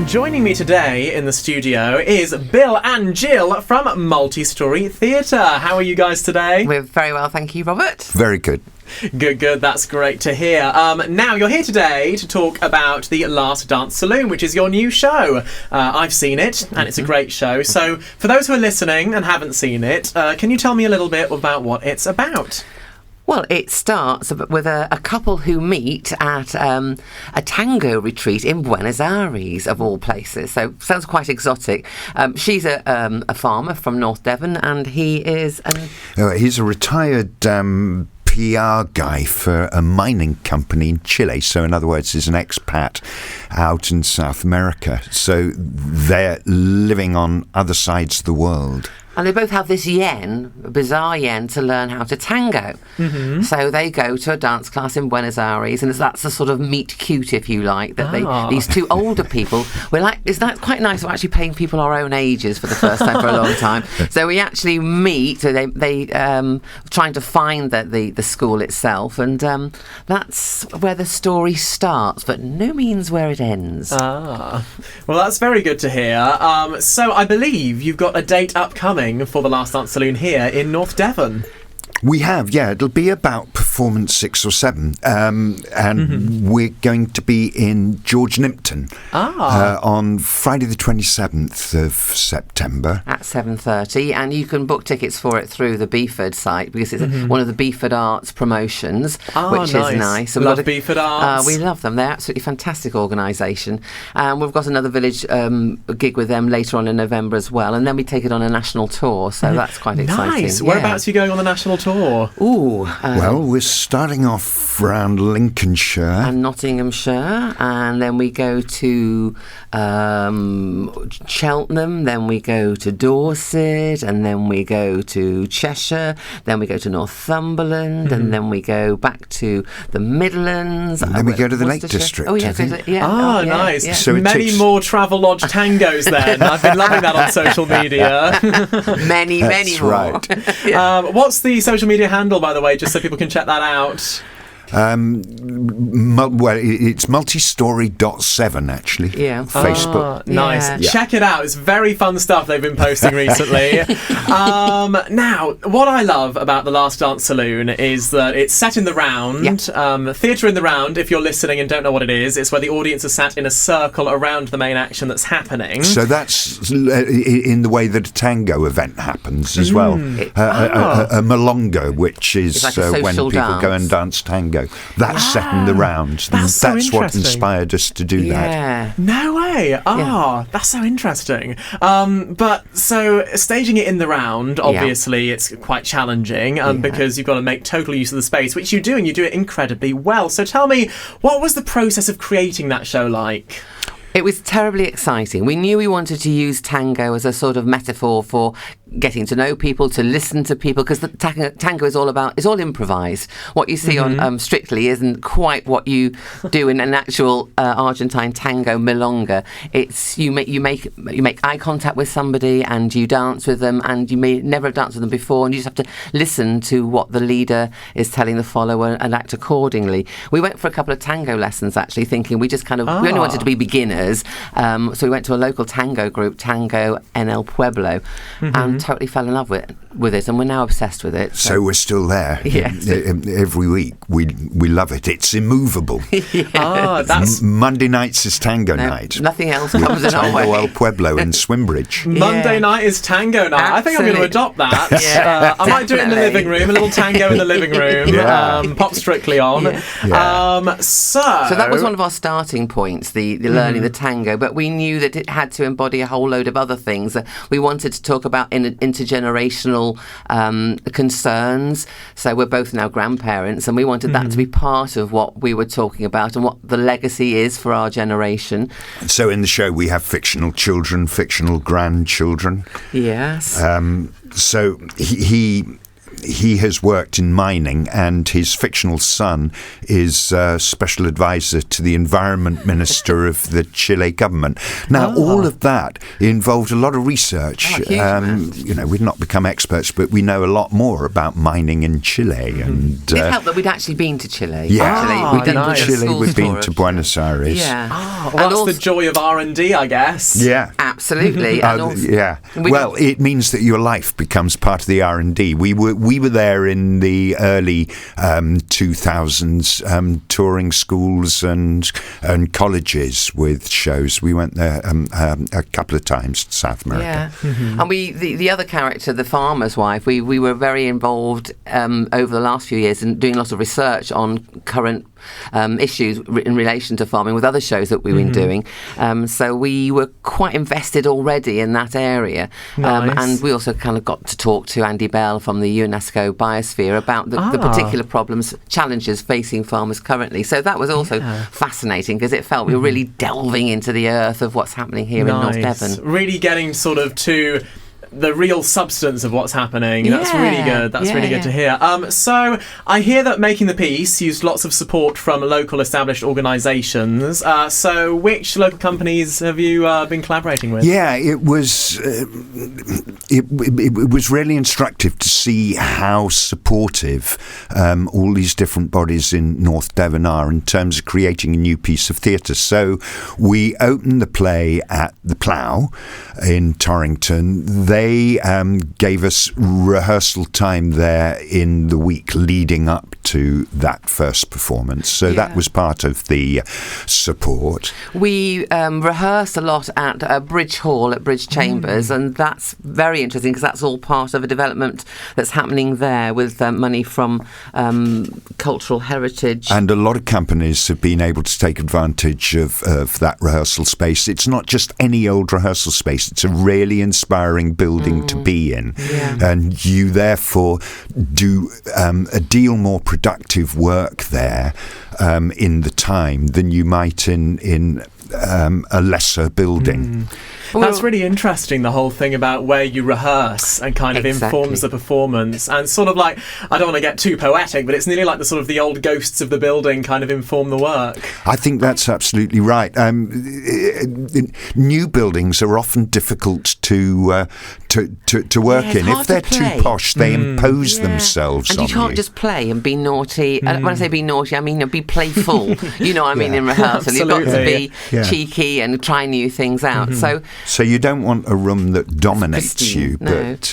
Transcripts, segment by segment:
Joining me today in the studio is Bill and Jill from Multi-Story Theatre. How are you guys today? We're very well, thank you, Robert. Very good. Good. That's great to hear. Now, you're here today to talk about The Last Dance Saloon, which is your new show. I've seen it, and it's a great show. So, for those who are listening and haven't seen it, can you tell me a little bit about what it's about? Well, it starts with a couple who meet at a tango retreat in Buenos Aires, of all places. So, sounds quite exotic. She's a farmer from North Devon, and he is... He's a retired... PR guy for a mining company in Chile. So in other words, he's an expat out in South America. So they're living on other sides of the world. And they both have this bizarre yen, to learn how to tango. Mm-hmm. So they go to a dance class in Buenos Aires, and that's the sort of meet cute, if you like, that these two older people, we're like, is that quite nice? We're actually paying people our own ages for the first time for a long time. So we actually meet, so they trying to find the school itself, and that's where the story starts, but no means where it ends. Well, that's very good to hear. So I believe you've got a date upcoming for the Last Dance Saloon here in North Devon. We have, yeah. It'll be about performance 6 or 7. And we're going to be in George Nympton on Friday the 27th of September. At 7:30. And you can book tickets for it through the Beeford site, because it's one of the Beeford Arts promotions, which is nice. We love Beeford Arts. We love them. They're absolutely fantastic organisation. We've got another village gig with them later on in November as well. And then we take it on a national tour, so that's quite exciting. Nice. Whereabouts are you going on the national tour? Well, we're starting off around Lincolnshire and Nottinghamshire, and then we go to Cheltenham, then we go to Dorset, and then we go to Cheshire, then we go to Northumberland, and then we go back to the Midlands, and then we go to the Lake District. Nice. Yeah. So many more Travelodge tangos then. I've been loving that on social media. many more. Right. What's the social media handle, by the way, just so people can check that out? Well, it's multistory.7 actually. Yeah. Facebook. Nice. Yeah. Check it out. It's very fun stuff they've been posting recently. Now, what I love about The Last Dance Saloon is that it's set in the round. Yeah. Theatre in the round, if you're listening and don't know what it is, it's where the audience is sat in a circle around the main action that's happening. So that's in the way that a tango event happens as well. A milonga, which is like when people go and dance tango. That's set in the round. That's what inspired us to do that. No way. That's so interesting. But so staging it in the round, obviously, it's quite challenging because you've got to make total use of the space, which you do, and you do it incredibly well. So tell me, what was the process of creating that show like? It was terribly exciting. We knew we wanted to use tango as a sort of metaphor for getting to know people, to listen to people, because the tango is all improvised. What you see on Strictly isn't quite what you do in an actual Argentine tango milonga. It's you make eye contact with somebody and you dance with them, and you may never have danced with them before, and you just have to listen to what the leader is telling the follower and act accordingly. We went for a couple of tango lessons actually, thinking we only wanted to be beginners. So we went to a local tango group, Tango en el Pueblo, and totally fell in love with it, and we're now obsessed with it. So we're still there. Yes. Every week. We love it. It's immovable. That's Monday nights is tango night. Nothing else comes in our way. Tango el Pueblo in Swimbridge. Monday night is tango night. I think I'm going to adopt that. I might do it in the living room, a little tango in the living room. Pop Strictly on. So that was one of our starting points, the learning the tango, but we knew that it had to embody a whole load of other things. We wanted to talk about intergenerational concerns. So we're both now grandparents, and we wanted that to be part of what we were talking about and what the legacy is for our generation. So in the show we have fictional children, fictional grandchildren. Yes. So he he has worked in mining, and his fictional son is special advisor to the environment minister of the Chile government. Now, all of that involved a lot of research. We've not become experts, but we know a lot more about mining in Chile. And it helped that we'd actually been to Chile. Yeah, we'd been to Chile. We've been to Buenos Aires. Yeah, well, that's the joy of R&D, I guess. Yeah, absolutely. Well, it means that your life becomes part of the R&D. We were there in the early 2000s, touring schools and colleges with shows. We went there a couple of times to South America. Yeah, and the other character, the farmer's wife, we were very involved over the last few years in doing lots of research on current issues in relation to farming with other shows that we've been doing. So we were quite invested already in that area. Nice. And we also kind of got to talk to Andy Bell from the UNESCO Biosphere about the particular problems, challenges facing farmers currently. So that was also fascinating, because it felt we were really delving into the earth of what's happening here in North Devon. Really getting sort of to the real substance of what's happening. That's really good. That's really good to hear. So I hear that Making the Peace used lots of support from local established organisations. So which local companies have you been collaborating with? Yeah, it was it was really instructive to see how supportive all these different bodies in North Devon are in terms of creating a new piece of theatre. So we opened the play at the Plough in Torrington. They gave us rehearsal time there in the week leading up to that first performance. So that was part of the support. We rehearsed a lot at Bridge Hall at Bridge Chambers, and that's very interesting because that's all part of a development that's happening there with money from cultural heritage. And a lot of companies have been able to take advantage of that rehearsal space. It's not just any old rehearsal space. It's a really inspiring building to be in. And you therefore do a deal more productive work there in the time than you might in a lesser building. That's really interesting, the whole thing about where you rehearse and kind of informs the performance. And sort of like, I don't want to get too poetic, but it's nearly like the sort of the old ghosts of the building kind of inform the work. I think that's absolutely right. New buildings are often difficult to work in. If they're too posh, they impose themselves on you. And you can't just play and be naughty. When I say be naughty, I mean be playful. You know what I mean, in rehearsal. You've got to be cheeky and try new things out. So you don't want a room that dominates you, but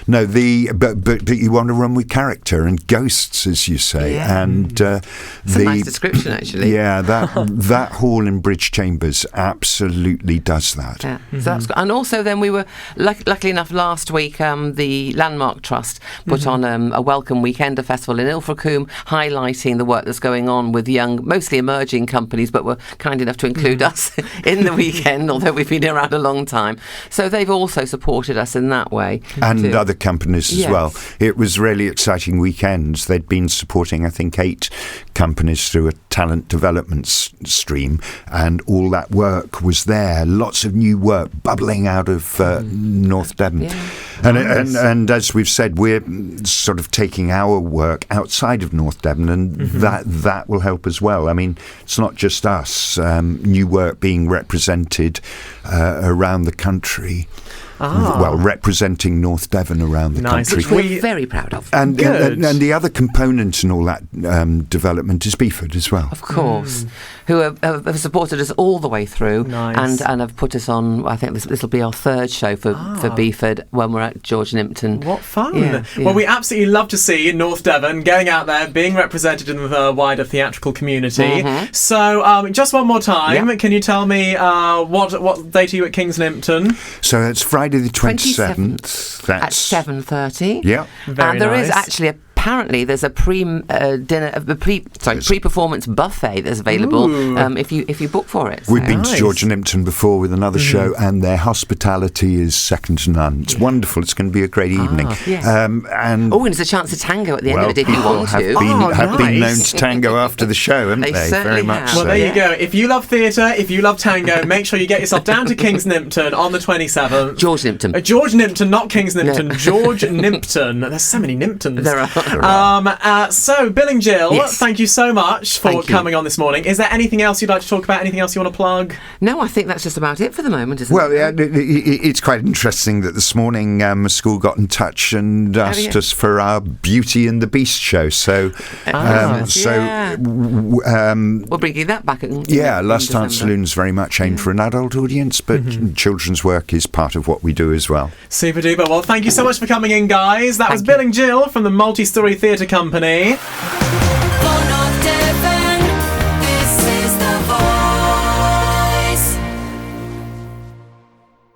but you want a room with character and ghosts, as you say. And it's a nice description, actually. Yeah, that hall in Bridge Chambers absolutely does that. Yeah. So that's good. And also, then we were luckily enough last week. The Landmark Trust put on a welcome weekend, a festival in Ilfracombe, highlighting the work that's going on with young, mostly emerging companies, but were kind enough to include us in the weekend, although we've been around a long time. So they've also supported us in that way. And other companies as well. It was really exciting weekends. They'd been supporting, I think, 8 companies through a talent development stream, and all that work was there. Lots of new work bubbling out of North Devon. And as we've said, we're sort of taking our work outside of North Devon, and that will help as well. I mean, it's not just us. New work being represented around the country. Well, representing North Devon around the country. Which we're very proud of. And the other component in all that development is Beeford as well. Of course. Who have supported us all the way through and have put us on. I think this will be our 3rd show for Beeford when we're at George Nympton. What fun. Well, we absolutely love to see North Devon going out there, being represented in the wider theatrical community. So just one more time, can you tell me what date are you at King's Nympton? So it's Friday the 27th. That's at 7:30. Yeah. There is actually a apparently there's a pre-performance buffet that's available if you book for it. We've been Nice. to George and Impton before with another show, and their hospitality is second to none. It's wonderful. It's going to be a great evening. Yes. And there's a chance to tango at the end of it if you people want have to. have been known nice. to tango after the show, haven't They they? certainly Very much have. so. Well, there you go. If you love theatre, if you love tango, make sure you get yourself down to King's Nimpton on the 27th. George Nimpton. George Nimpton, not King's Nimpton. George Nimpton. There's so many Nimptons. There are. So, Bill and Jill, Yes. thank you so much for Thank you. coming on this morning. Is there anything else you'd like to talk about? Anything else you want to plug? No, I think that's just about it for the moment, isn't Well, it? yeah, it's quite interesting that this morning a school got in touch and asked us for our Beauty and the Beast show. So, Yeah. we're bringing that back. In Last Dance December. Saloon's very much aimed for an adult audience, but children's work is part of what we do as well. Super duper. Well, thank you so much for coming in, guys. That was Thank Bill you. and Jill from the Multi-Story Theatre Company.